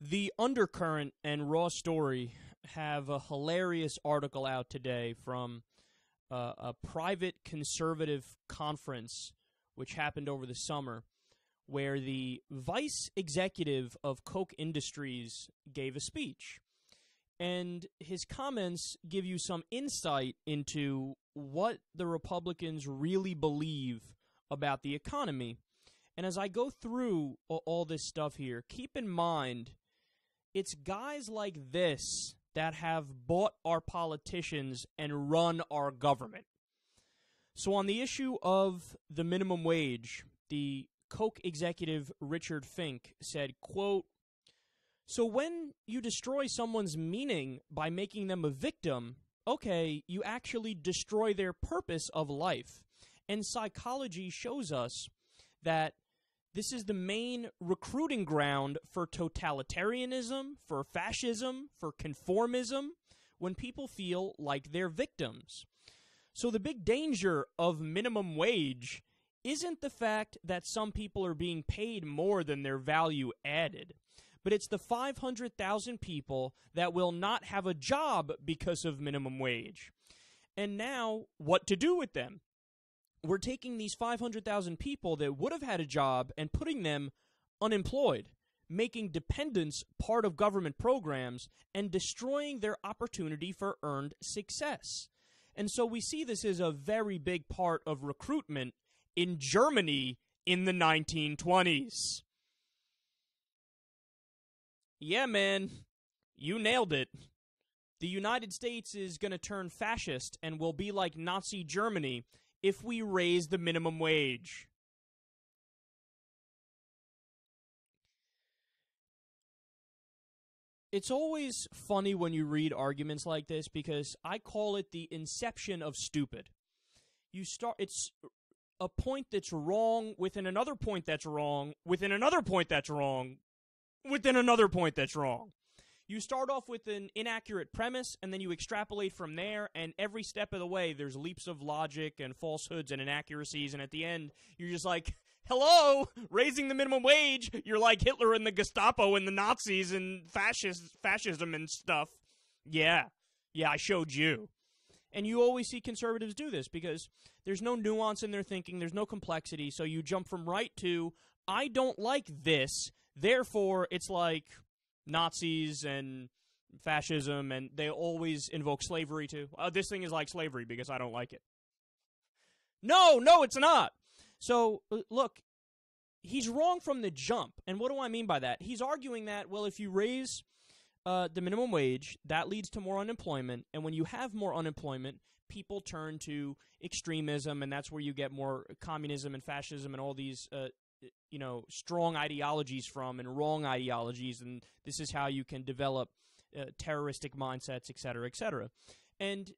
The Undercurrent and Raw Story have a hilarious article out today from a private conservative conference which happened over the summer, where the vice executive of Koch Industries gave a speech. And his comments give you some insight into what the Republicans really believe about the economy. And as I go through all this stuff here, keep in mind, it's guys like this that have bought our politicians and run our government. So on the issue of the minimum wage, the Koch executive Richard Fink said, quote, "So when you destroy someone's meaning by making them a victim, okay, you actually destroy their purpose of life. And psychology shows us that this is the main recruiting ground for totalitarianism, for fascism, for conformism, when people feel like they're victims. So the big danger of minimum wage isn't the fact that some people are being paid more than their value added, but it's the 500,000 people that will not have a job because of minimum wage. And now, what to do with them? We're taking these 500,000 people that would have had a job and putting them unemployed, making dependence part of government programs, and destroying their opportunity for earned success. And so we see this as a very big part of recruitment in Germany in the 1920s. Yeah, man, you nailed it. The United States is going to turn fascist and will be like Nazi Germany if we raise the minimum wage. It's always funny when you read arguments like this because I call it the inception of stupid. It's a point that's wrong within another point that's wrong, within another point that's wrong, within another point that's wrong. You start off with an inaccurate premise, and then you extrapolate from there, and every step of the way, there's leaps of logic and falsehoods and inaccuracies, and at the end, you're just like, hello, raising the minimum wage, you're like Hitler and the Gestapo and the Nazis and fascism and stuff. Yeah, I showed you. And you always see conservatives do this, because there's no nuance in their thinking, there's no complexity, so you jump from right to, I don't like this, therefore, it's like Nazis and fascism, and they always invoke slavery too. This thing is like slavery because I don't like it. No, it's not. So, look, he's wrong from the jump. And what do I mean by that? He's arguing that, well, if you raise the minimum wage, that leads to more unemployment. And when you have more unemployment, people turn to extremism, and that's where you get more communism and fascism and all these strong ideologies from and wrong ideologies, and this is how you can develop terroristic mindsets, et cetera, et cetera. And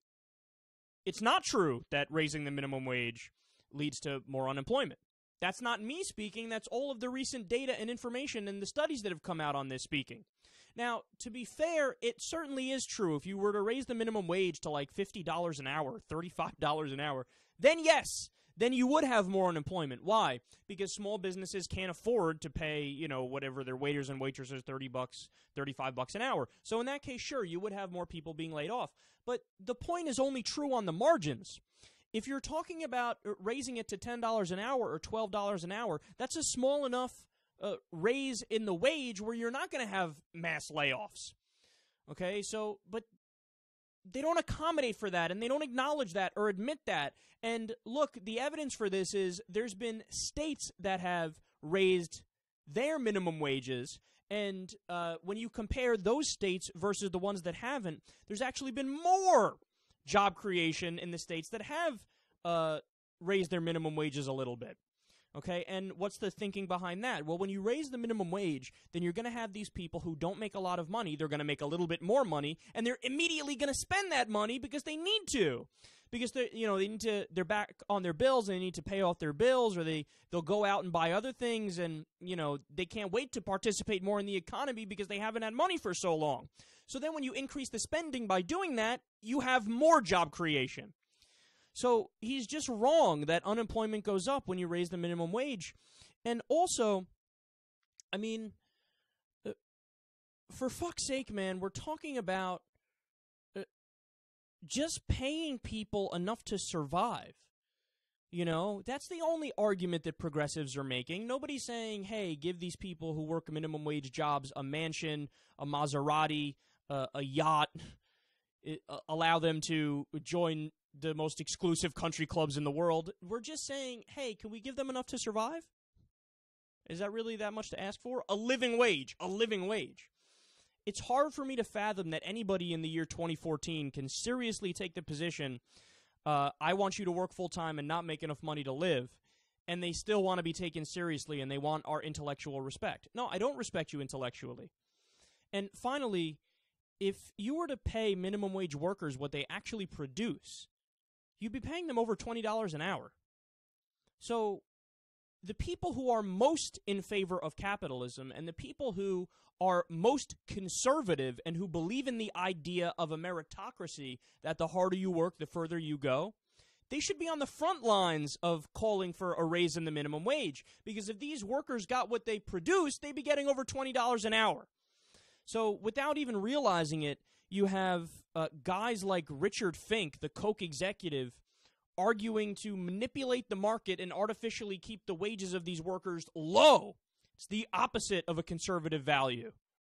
it's not true that raising the minimum wage leads to more unemployment. That's not me speaking. That's all of the recent data and information and the studies that have come out on this speaking. Now, to be fair, it certainly is true. If you were to raise the minimum wage to like $50 an hour, $35 an hour, then yes, then you would have more unemployment. Why? Because small businesses can't afford to pay, whatever their waiters and waitresses, $30, $35 an hour. So in that case, sure, you would have more people being laid off. But the point is only true on the margins. If you're talking about raising it to $10 an hour or $12 an hour, that's a small enough raise in the wage where you're not going to have mass layoffs. Okay, so, but they don't accommodate for that, and they don't acknowledge that or admit that. And look, the evidence for this is there's been states that have raised their minimum wages, and when you compare those states versus the ones that haven't, there's actually been more job creation in the states that have raised their minimum wages a little bit. Okay, and what's the thinking behind that? Well, when you raise the minimum wage, then you're going to have these people who don't make a lot of money. They're going to make a little bit more money, and they're immediately going to spend that money because they need to. Because they're back on their bills, and they need to pay off their bills, or they'll go out and buy other things, and they can't wait to participate more in the economy because they haven't had money for so long. So then when you increase the spending by doing that, you have more job creation. So he's just wrong that unemployment goes up when you raise the minimum wage. And also, I mean, for fuck's sake, man, we're talking about just paying people enough to survive. You know, that's the only argument that progressives are making. Nobody's saying, hey, give these people who work minimum wage jobs a mansion, a Maserati, a yacht, allow them to join the most exclusive country clubs in the world. We're just saying, hey, can we give them enough to survive? Is that really that much to ask for? A living wage. A living wage. It's hard for me to fathom that anybody in the year 2014 can seriously take the position, I want you to work full-time and not make enough money to live, and they still want to be taken seriously and they want our intellectual respect. No, I don't respect you intellectually. And finally, if you were to pay minimum wage workers what they actually produce, you'd be paying them over $20 an hour. So the people who are most in favor of capitalism and the people who are most conservative and who believe in the idea of a meritocracy, that the harder you work, the further you go, they should be on the front lines of calling for a raise in the minimum wage. Because if these workers got what they produced, they'd be getting over $20 an hour. So without even realizing it, you have guys like Richard Fink, the Koch executive, arguing to manipulate the market and artificially keep the wages of these workers low. It's the opposite of a conservative value.